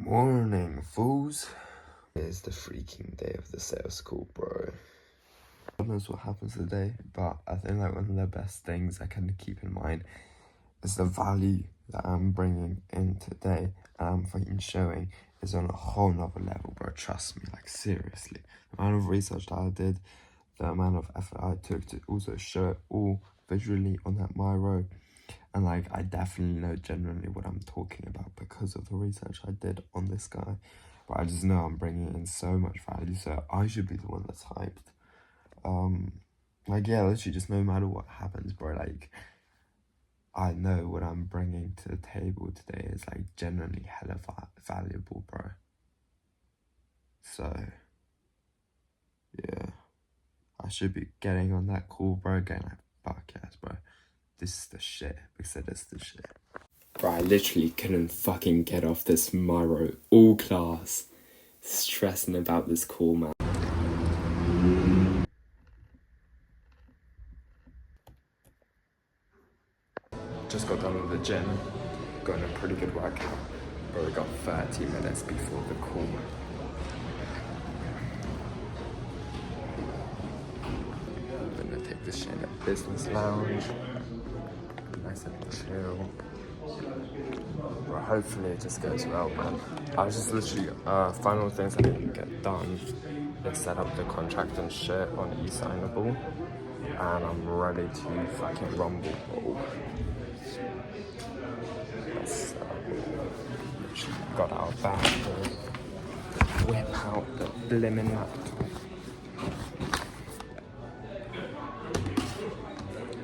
Morning, fools. It's the freaking day of the sales call, bro. God knows what happens today, but I think like one of the best things I can keep in mind is the value that I'm bringing in today and I'm fucking showing is on a whole nother level, bro. Trust me, like seriously. The amount of research that I did, the amount of effort I took to also show it all visually on that Miro. And like, I definitely know genuinely what I'm talking about because of the research I did on this guy. But I just know I'm bringing in so much value, so I should be the one that's hyped. Like, yeah, literally just no matter what happens, bro, like, I know what I'm bringing to the table today is like genuinely hella valuable, bro. So, yeah, I should be getting on that call, bro, getting like, fuck yes, bro. This is the shit, because it is the shit. Bro, I literally couldn't fucking get off this Miro all class. Stressing about this call, man. Just got done with the gym. Got in a pretty good workout. Bro, we got 30 minutes before the call. I'm gonna take this shit at business lounge. Nice and chill. But hopefully it just goes well, man. I was just literally, final things I need to get done is set up the contract and shit on e-signable. And I'm ready to fucking rumble, bro. So, literally got out of bed, whip out the blimmin' laptop.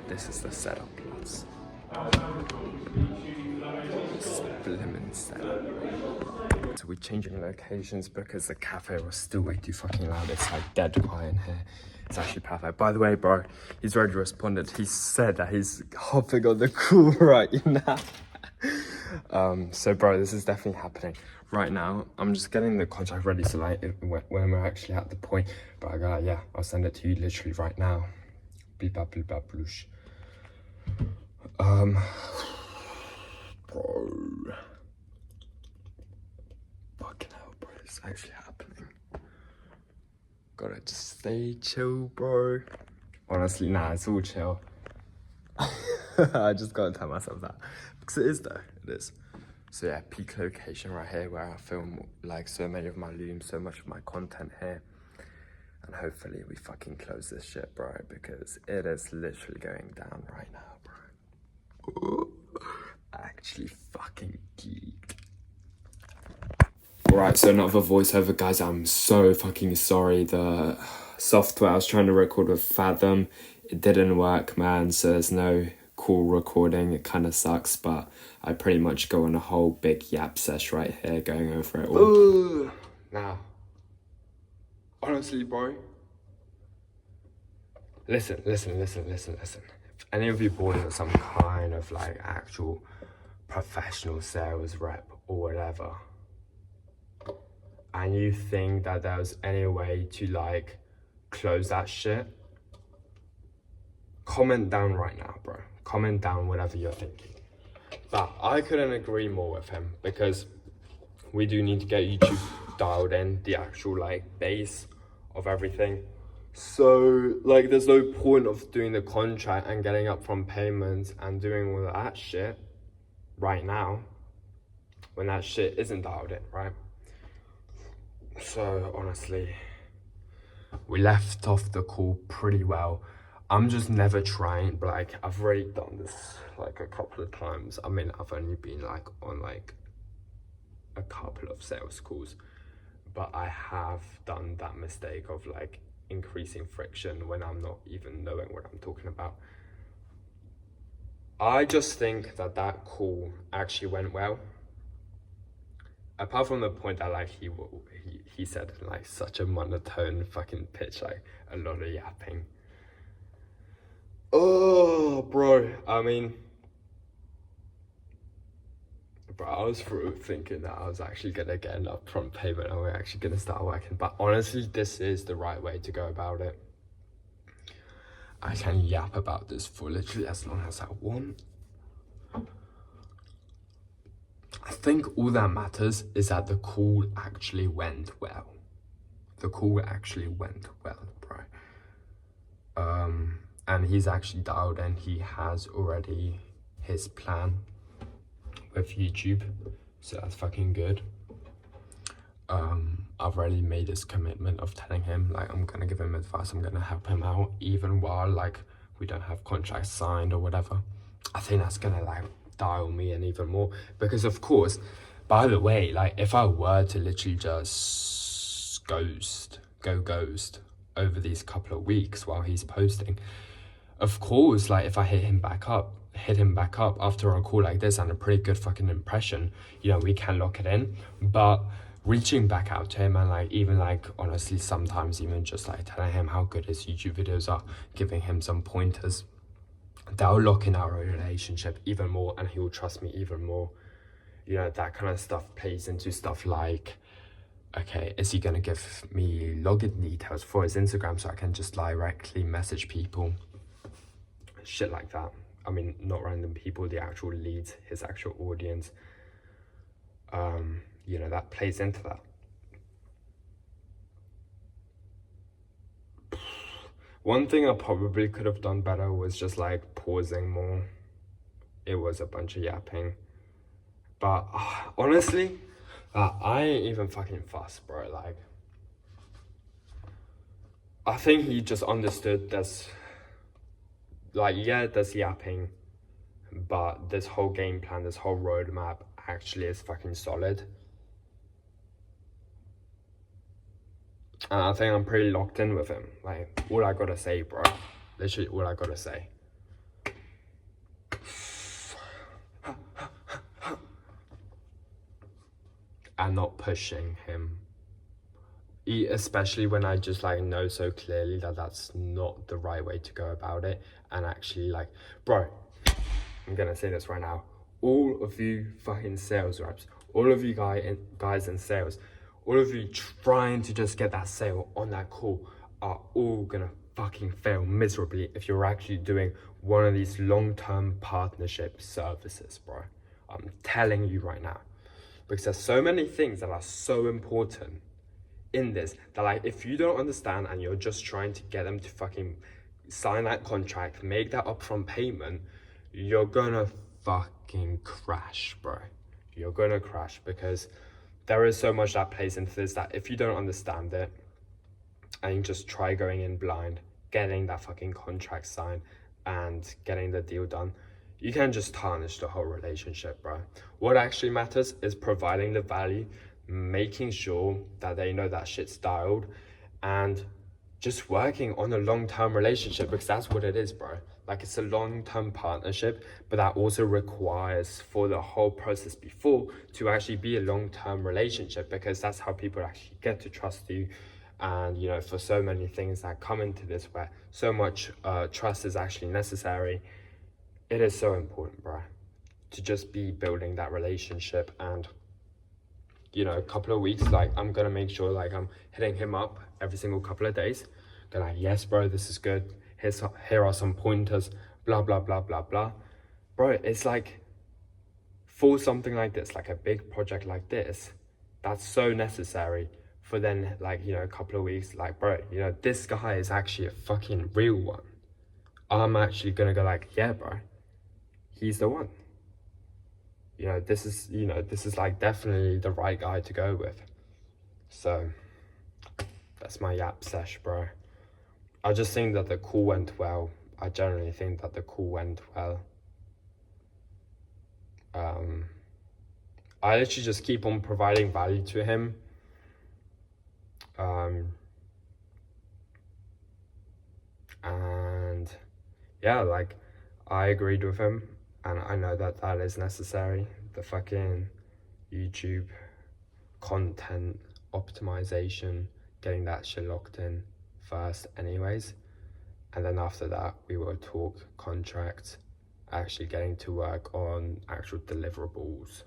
This is the setup, lads. This is the blimmin' setup. So we're changing locations because the cafe was still way too fucking loud. It's like dead quiet in here. It's actually perfect. By the way, bro, he's already responded. He said that he's hopping on the call right now. So bro, this is definitely happening right now. I'm just getting the contract ready, so like when we're actually at the point, but I got, yeah, I'll send it to you literally right now. Bleep up, bloosh. Bro, fucking hell, bro, it's actually happening. Gotta just stay chill, bro. Honestly, nah, it's all chill. I just gotta tell myself that because it is though, it is. So yeah, peak location right here where I film like so many of my looms, so much of my content here. And hopefully we fucking close this shit, bro, because it is literally going down right now, bro. Actually fucking geeked. Alright, so another voiceover, guys. I'm so fucking sorry. The software I was trying to record with Fathom, it didn't work, man, so there's no cool recording. It kind of sucks, but I pretty much go on a whole big yap sesh right here going over it all. Now, honestly, bro, listen. If any of you bought into some kind of like actual professional sales rep or whatever, and you think that there was any way to like close that shit, comment down right now, bro. Comment down whatever you're thinking. But I couldn't agree more with him because we do need to get YouTube dialed in, the actual like base of everything. So like there's no point of doing the contract and getting upfront payments and doing all that shit right now when that shit isn't dialed in, right? So honestly, we left off the call pretty well. I'm just never trying, but like I've already done this like a couple of times. I mean, I've only been like on like a couple of sales calls, but I have done that mistake of like increasing friction when I'm not even knowing what I'm talking about. I just think that that call actually went well. Apart from the point that like he said like such a monotone fucking pitch, like a lot of yapping. Oh, bro, I mean, bro, I was thinking that I was actually gonna get an upfront payment and we're actually gonna start working. But honestly, this is the right way to go about it. I can yap about this for literally as long as I want. I think all that matters is that the call actually went well. The call actually went well, bro. And he's actually dialed in. He has already his plan with YouTube, so that's fucking good. I've already made this commitment of telling him, like, I'm gonna give him advice, I'm gonna help him out, even while, like, we don't have contracts signed or whatever. I think that's gonna, like, dial me in even more, because of course, by the way, like, if I were to literally just go ghost over these couple of weeks while he's posting, of course, like, if I hit him back up after a call like this and a pretty good fucking impression, you know, we can lock it in. But reaching back out to him and, like, even, like, honestly, sometimes even just, like, telling him how good his YouTube videos are, giving him some pointers, that'll lock in our relationship even more, and he will trust me even more. You know, that kind of stuff plays into stuff like, okay, is he gonna give me login details for his Instagram so I can just directly message people? Shit like that. I mean, not random people, the actual leads, his actual audience. You know, that plays into that. One thing I probably could have done better was just, like, pausing more. It was a bunch of yapping. But honestly, I ain't even fucking fussed, bro. Like, I think he just understood this. Like, yeah, there's yapping, but this whole game plan, this whole roadmap actually is fucking solid. And I think I'm pretty locked in with him. Like, all I gotta say, bro. Literally all I gotta say. And not pushing him. Especially when I just, like, know so clearly that that's not the right way to go about it. And actually, like, bro, I'm gonna say this right now. All of you fucking sales reps, all of you guys in sales, all of you trying to just get that sale on that call are all gonna fucking fail miserably if you're actually doing one of these long-term partnership services, bro. I'm telling you right now. Because there's so many things that are so important in this that, like, if you don't understand and you're just trying to get them to fucking sign that contract, make that upfront payment, you're gonna fucking crash, bro. You're gonna crash, because there is so much that plays into this that if you don't understand it and you just try going in blind, getting that fucking contract signed and getting the deal done, you can just tarnish the whole relationship, bro. What actually matters is providing the value, making sure that they know that shit's dialed, and just working on a long-term relationship, because that's what it is, bro. Like, it's a long-term partnership, but that also requires for the whole process before to actually be a long-term relationship, because that's how people actually get to trust you. And, you know, for so many things that come into this where so much trust is actually necessary, it is so important, bro, to just be building that relationship. And, you know, a couple of weeks, like, I'm gonna make sure, like, I'm hitting him up every single couple of days. They're like, yes, bro, this is good. Here are some pointers, blah, blah, blah, blah, blah. Bro, it's like, for something like this, like a big project like this, that's so necessary. For then, like, you know, a couple of weeks, like, bro, you know, this guy is actually a fucking real one. I'm actually gonna go like, yeah, bro, he's the one. You know, this is like definitely the right guy to go with. So that's my yap sesh, bro. I just think that the call went well. I generally think that the call went well. I literally just keep on providing value to him. And yeah, like, I agreed with him, and I know that that is necessary. The fucking YouTube content optimization, getting that shit locked in first anyways, and then after that we will talk contracts, actually getting to work on actual deliverables.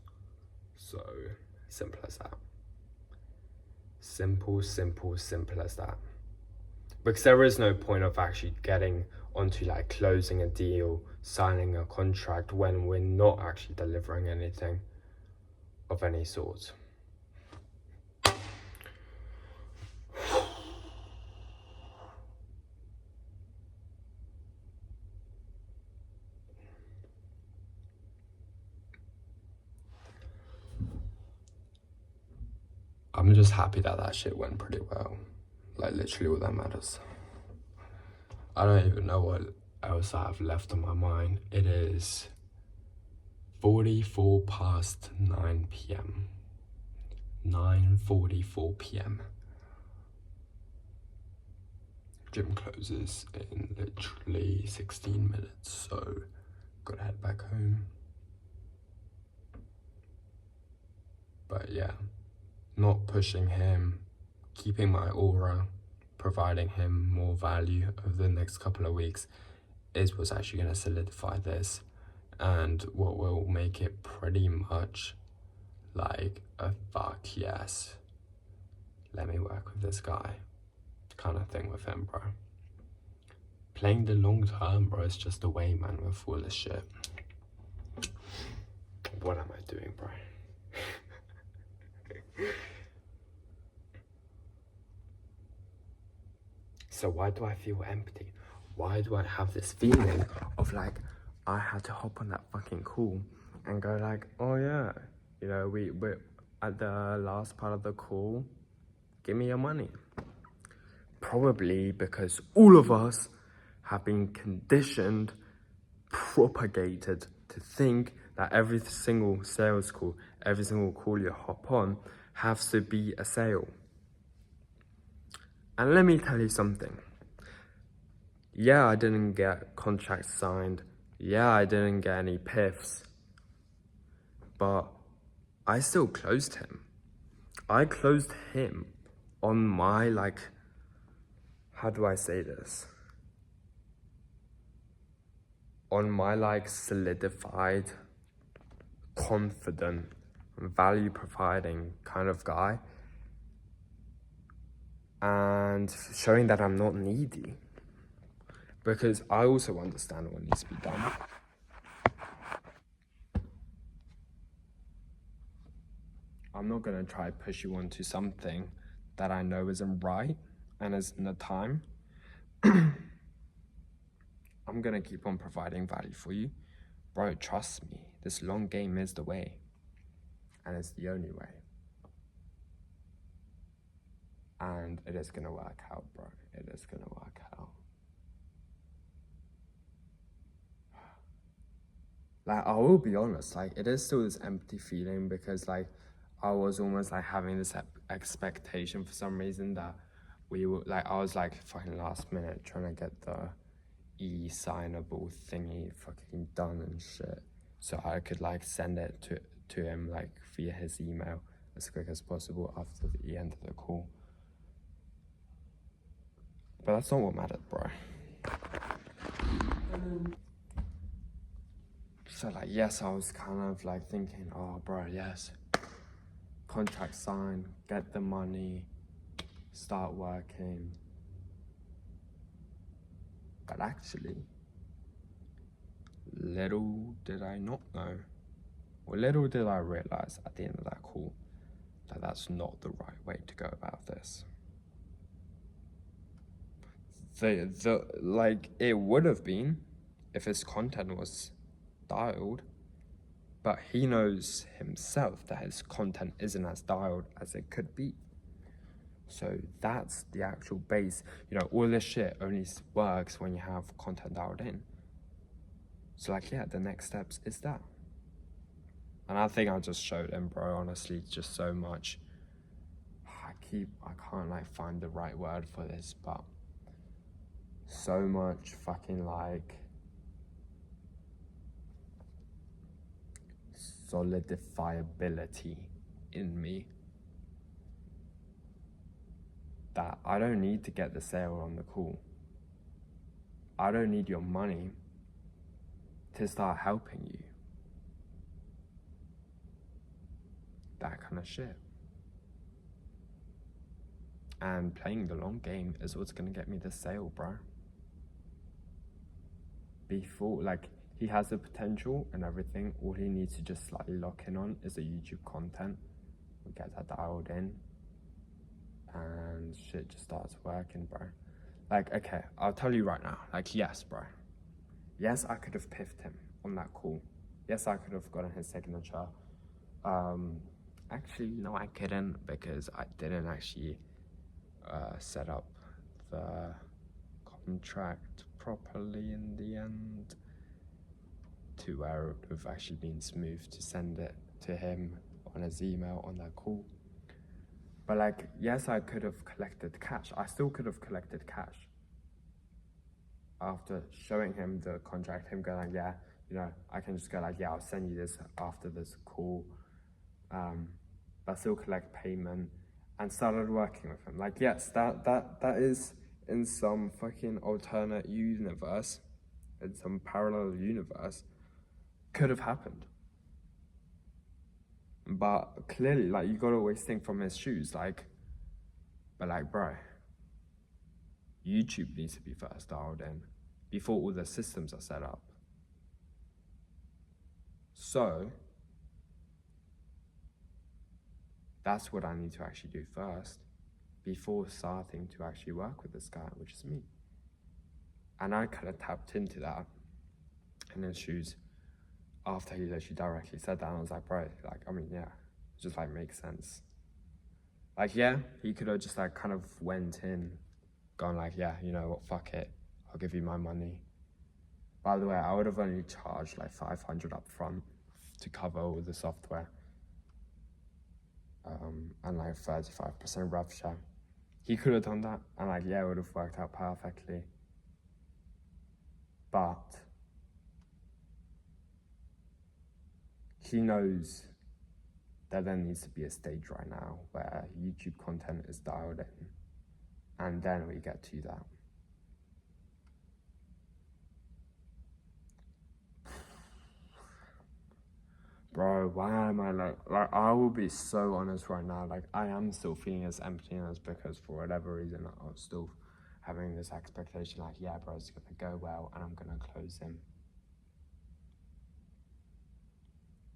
So simple as that. Simple as that. Because there is no point of actually getting onto, like, closing a deal, signing a contract when we're not actually delivering anything. of any sort. I'm just happy that shit went pretty well. Like, literally all that matters. I don't even know what else I have left on my mind. It is 44 past 9 p.m. 9:44 p.m. Gym closes in literally 16 minutes, so gotta head back home. But yeah, not pushing him, keeping my aura, providing him more value over the next couple of weeks is what's actually going to solidify this, and what will make it pretty much like a fuck yes, let me work with this guy kind of thing with him, bro. Playing the long term, bro, is just the way, man, with all this shit. What am I doing, bro? So why do I feel empty? Why do I have this feeling of like I had to hop on that fucking call and go like, oh yeah, you know, we're at the last part of the call, give me your money. Probably because all of us have been conditioned, propagated to think that every single sales call, every single call you hop on has to be a sale. And let me tell you something. Yeah, I didn't get contracts signed. Yeah, I didn't get any PIFs. But I still closed him. I closed him on my, like, how do I say this? On my, like, solidified, confident, value providing kind of guy. And showing that I'm not needy. Because I also understand what needs to be done. I'm not gonna try to push you onto something that I know isn't right and isn't the time. I'm gonna keep on providing value for you. Bro, trust me, this long game is the way. And it's the only way. And it is gonna work out, bro. It is gonna work out. Like, I will be honest, like, it is still this empty feeling because, like, I was almost, like, having this expectation for some reason that we were, like, I was, like, fucking last minute trying to get the e-signable thingy fucking done and shit. So I could, like, send it to him, like, via his email as quick as possible after the end of the call. But that's not what mattered, bro. So, like, yes, I was kind of, like, thinking, oh, bro, yes. Contract signed, get the money, start working. But actually, little did I not know, or little did I realize at the end of that call, that that's not the right way to go about this. Like, it would have been if his content was dialed, but he knows himself that his content isn't as dialed as it could be. So that's the actual base. You know, all this shit only works when you have content dialed in. So, like, yeah, the next steps is that. And I think I just showed him, bro, honestly, just so much. I can't, like, find the right word for this, but so much fucking, like, solidifiability in me that I don't need to get the sale on the call. I don't need your money to start helping you. That kind of shit. And playing the long game is what's gonna get me the sale, bro. Before, like, he has the potential and everything. All he needs to just slightly lock in on is the YouTube content. We get that dialed in, and shit just starts working, bro. Like, okay, I'll tell you right now. Like, yes, bro. Yes, I could have piffed him on that call. Yes, I could have gotten his signature. Actually, no, I couldn't, because I didn't actually set up the contract properly in the end to where it would have actually been smooth to send it to him on his email on that call. But like, yes, I could have collected cash. I still could have collected cash after showing him the contract, him going like, yeah, you know, I can just go like, yeah, I'll send you this after this call, but still collect payment, and started working with him. Like, yes, that is in some fucking alternate universe, in some parallel universe, could have happened. But clearly, like, you gotta always think from his shoes, like, but like, bro, YouTube needs to be first dialed in before all the systems are set up. So that's what I need to actually do first before starting to actually work with this guy, which is me. And I kind of tapped into that in his shoes after he literally directly said that. And I was like, bro, like, I mean, yeah, it just like makes sense. Like, yeah, he could have just like kind of went in, gone like, yeah, you know what, fuck it, I'll give you my money. By the way, I would have only charged like 500 up front to cover all the software, and like 35% rev share. He could have done that, and like, yeah, it would have worked out perfectly. But he knows that there needs to be a stage right now where YouTube content is dialed in, and then we get to that. Bro, why am I like, I will be so honest right now, like, I am still feeling this emptiness because for whatever reason, I was still having this expectation, like, yeah, bro, it's gonna go well, and I'm gonna close him.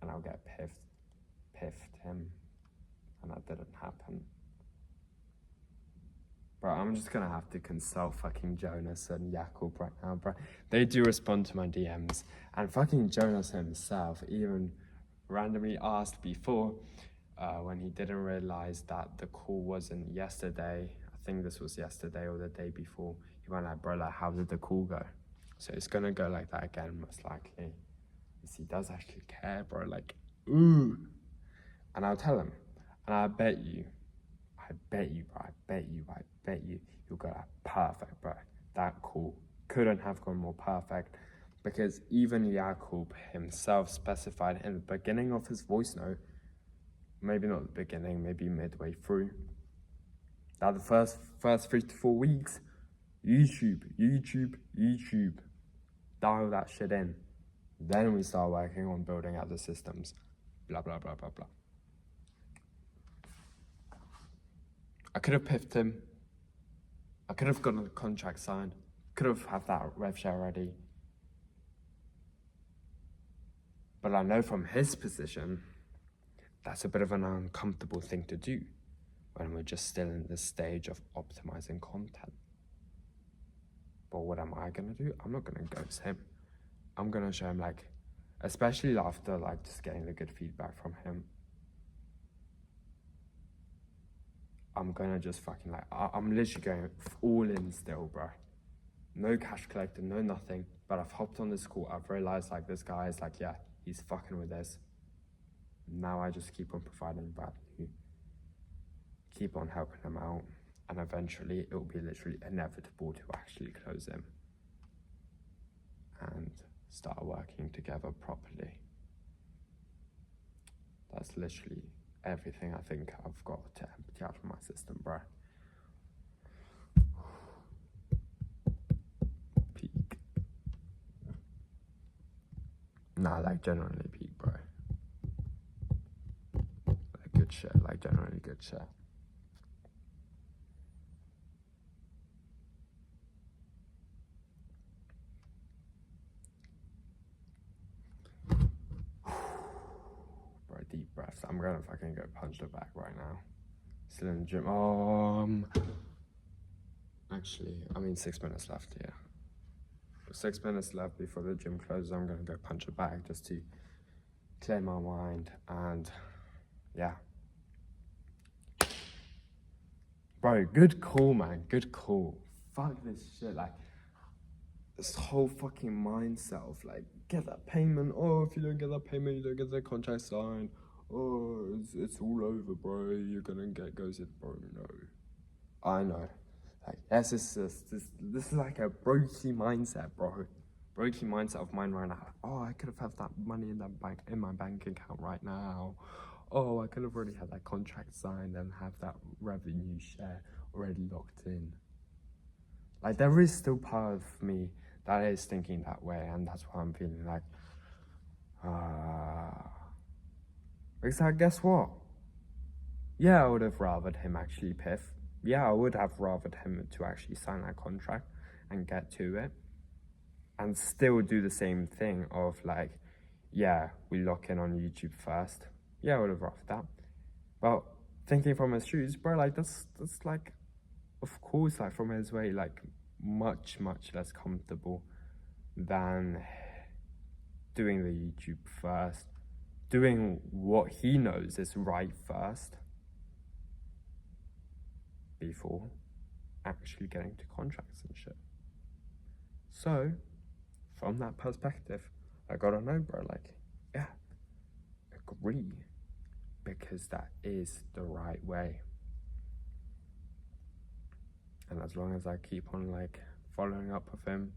And I'll get piffed him, and that didn't happen. Bro, I'm just gonna have to consult fucking Jonas and Jakub right now, bro. They do respond to my DMs, and fucking Jonas himself even randomly asked before, when he didn't realize that the call wasn't yesterday. I think this was yesterday or the day before. He went like, bro, like, how did the call go? So it's gonna go like that again, most likely. Because he does actually care, bro, like, ooh. And I'll tell him, and I bet you, bro, I bet you, you'll go like, perfect, bro. That call couldn't have gone more perfect, because even Jakub himself specified in the beginning of his voice note, maybe not the beginning, maybe midway through, that the first 3 to 4 weeks, YouTube, dial that shit in. Then we start working on building out the systems, blah, blah, blah, blah, blah. I could have piffed him. I could have gotten the contract signed. Could have had that rev share ready. But I know from his position, that's a bit of an uncomfortable thing to do when we're just still in this stage of optimizing content. But what am I gonna do? I'm not gonna ghost him. I'm gonna show him, like, especially after like just getting the good feedback from him, I'm gonna just fucking like, I'm literally going all in still, bro. No cash collected, no nothing. But I've hopped on this call. I've realized like this guy is like, yeah, he's fucking with this. Now I just keep on providing value, keep on helping him out, and eventually it will be literally inevitable to actually close him and start working together properly. That's literally everything I think I've got to empty out of my system, bro. Peak. Nah, like genuinely peak, bro. Like good shit, like genuinely good shit. left. I'm gonna fucking go punch the bag right now. Still in the gym. Actually, 6 minutes left, yeah. 6 minutes left before the gym closes. I'm gonna go punch a bag just to clear my mind, and yeah. Bro, good call, man. Good call. Fuck this shit. Like, this whole fucking mindset of like, get that payment. Oh, if you don't get that payment, you don't get the contract signed. Oh, it's all over, bro. You're gonna get ghosted, bro. No, I know. Like, yes, this is like a brokey mindset, bro. Brokey mindset of mine right now. Oh, I could have had that money in my bank account right now. Oh, I could have already had that contract signed and have that revenue share already locked in. Like, there is still part of me that is thinking that way, and that's why I'm feeling like, because guess what? Yeah, I would have rathered him actually piff. Yeah, I would have rathered him to actually sign that contract and get to it, and still do the same thing of like, yeah, we lock in on YouTube first. Yeah, I would have rathered that. But thinking from his shoes, bro, like that's like, of course, like from his way, like much less comfortable than doing the YouTube first, doing what he knows is right first before actually getting to contracts and shit. So from that perspective, I gotta know, bro, like, yeah, agree, because that is the right way. And as long as I keep on like following up with him,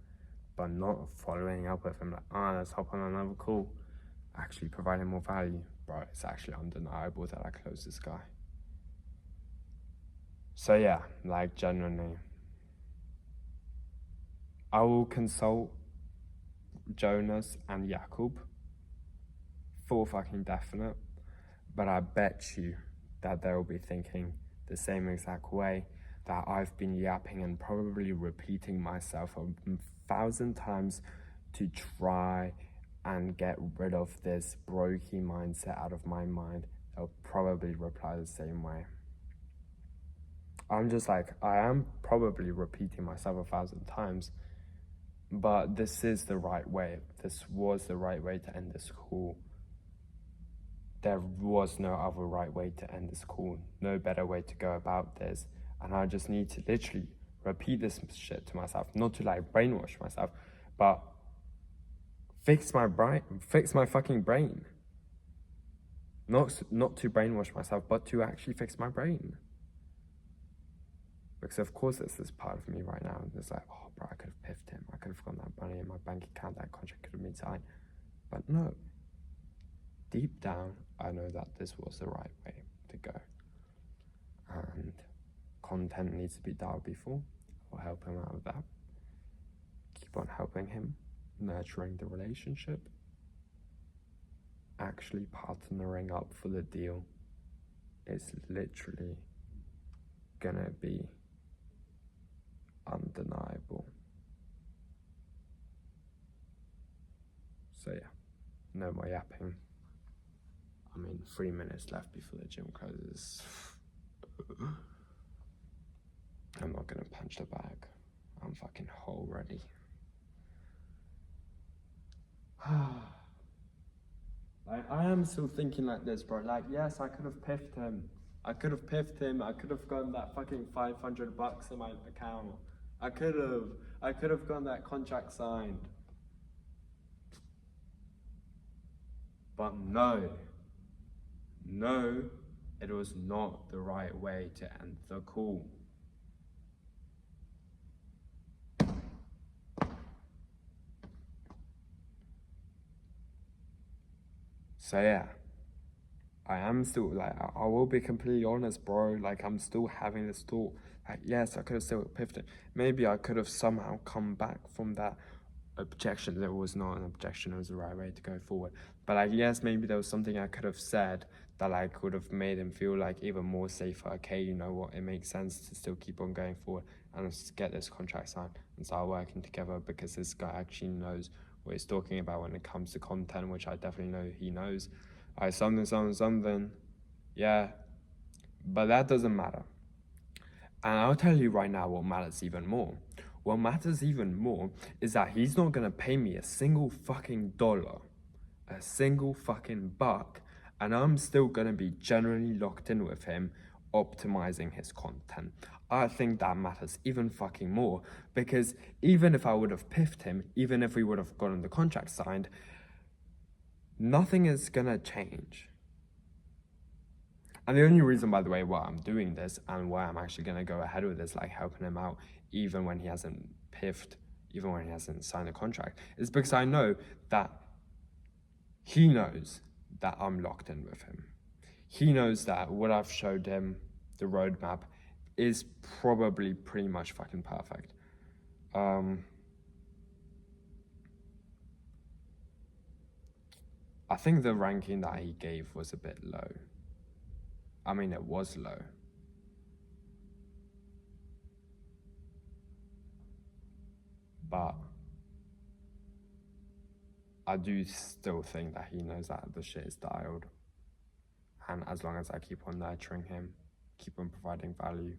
but not following up with him like, let's hop on another call, actually providing more value, bro, it's actually undeniable that I close this guy. So yeah, like genuinely, I will consult Jonas and Jakub for fucking definite, but I bet you that they'll be thinking the same exact way that I've been yapping and probably repeating myself 1,000 times to try and get rid of this brokey mindset out of my mind. They'll probably reply the same way. I'm just like, I am probably repeating myself 1,000 times, but this is the right way. This was the right way to end this call. There was no other right way to end this call, no better way to go about this. And I just need to literally repeat this shit to myself, not to like brainwash myself, but fix my fucking brain. Not to brainwash myself, but to actually fix my brain. Because of course there's this part of me right now that's like, oh bro, I could have piffed him. I could have gotten that money in my bank account, that contract could have been signed. But no. Deep down, I know that this was the right way to go. And content needs to be dialed before. I'll help him out with that. Keep on helping him, nurturing the relationship. Actually partnering up for the deal is literally gonna be undeniable. So yeah, no more yapping. 3 minutes left before the gym closes. I'm not gonna punch the bag. I'm fucking whole ready. Like, I am still thinking like this, bro. Like, yes, I could have piffed him. I could have gotten that fucking $500 in my account. I could have gotten that contract signed. But no, it was not the right way to end the call. So yeah, I am still like, I will be completely honest, bro. Like, I'm still having this thought. Like, yes, I could have still piffed it. Maybe I could have somehow come back from that objection. There was not an objection, it was the right way to go forward. But like, yes, maybe there was something I could have said that like could have made him feel like even more safer. Okay, you know what, it makes sense to still keep on going forward and let's get this contract signed and start working together, because this guy actually knows what he's talking about when it comes to content, which I definitely know he knows. something. Yeah, but that doesn't matter. And I'll tell you right now what matters even more. What matters even more is that he's not gonna pay me a single fucking dollar, a single fucking buck, and I'm still gonna be generally locked in with him, optimizing his content. I think that matters even fucking more, because even if I would have piffed him, even if we would have gotten the contract signed, nothing is gonna change. And the only reason, by the way, why I'm doing this and why I'm actually going to go ahead with this, like helping him out, even when he hasn't piffed, even when he hasn't signed a contract, is because I know that he knows that I'm locked in with him. He knows that what I've showed him, the roadmap, is probably pretty much fucking perfect. I think the ranking that he gave was a bit low. I mean, it was low. But I do still think that he knows that the shit is dialed. And as long as I keep on nurturing him, keep on providing value,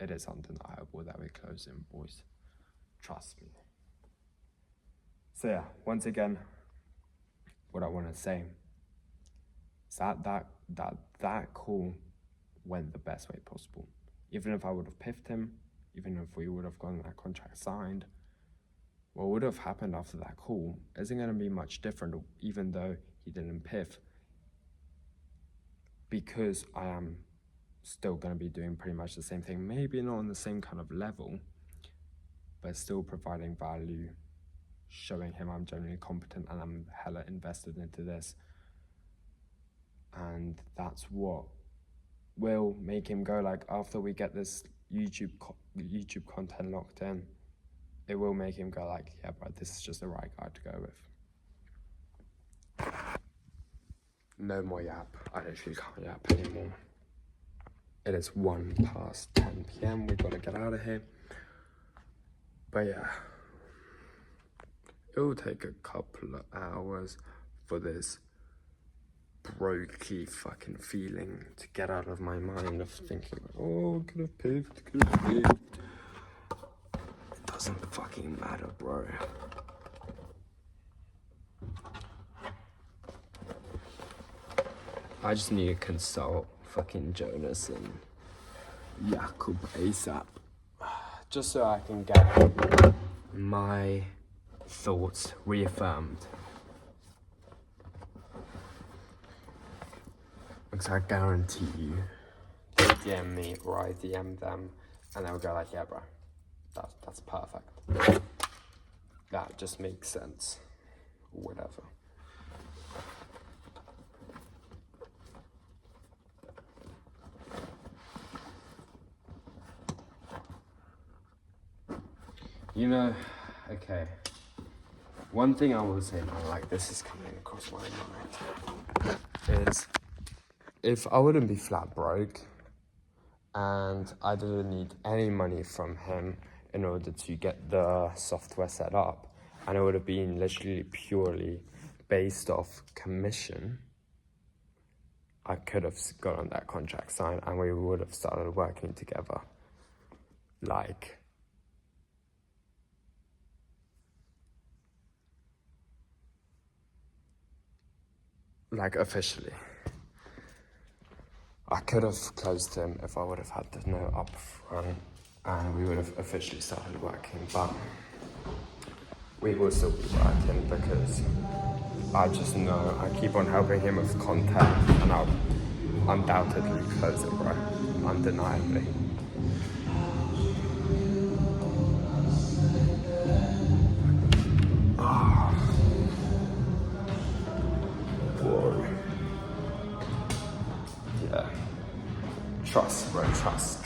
it is something that I hope that we close in, boys. Trust me. So yeah, once again, what I want to say is that call went the best way possible. Even if I would have piffed him, even if we would have gotten that contract signed, what would have happened after that call isn't going to be much different, even though he didn't piff, because I am still going to be doing pretty much the same thing, maybe not on the same kind of level, but still providing value, showing him I'm genuinely competent and I'm hella invested into this. And that's what will make him go, like, after we get this YouTube content locked in, it will make him go like, yeah, bro, this is just the right guy to go with. No more yap. I literally can't yap anymore. It is 1:10 p.m. We've got to get out of here. But yeah, it will take a couple of hours for this brokey fucking feeling to get out of my mind of thinking, oh, could have piffed. It doesn't fucking matter, bro. I just need to consult fucking Jonas and Jakub ASAP, just so I can get my thoughts reaffirmed. Because I guarantee you, they DM me or I DM them and they'll go like, yeah, bro, that's perfect. That just makes sense. Or whatever. You know, okay. One thing I will say now, like this is coming across my mind, is if I wouldn't be flat broke and I didn't need any money from him in order to get the software set up, and it would have been literally purely based off commission, I could have gotten that contract signed and we would have started working together. Like officially. I could have closed him if I would have had the note up front and we would have officially started working, but we will still be working because I just know I keep on helping him with content and I'll undoubtedly close it, bro. Undeniably. Yeah. Trust, bro. Trust.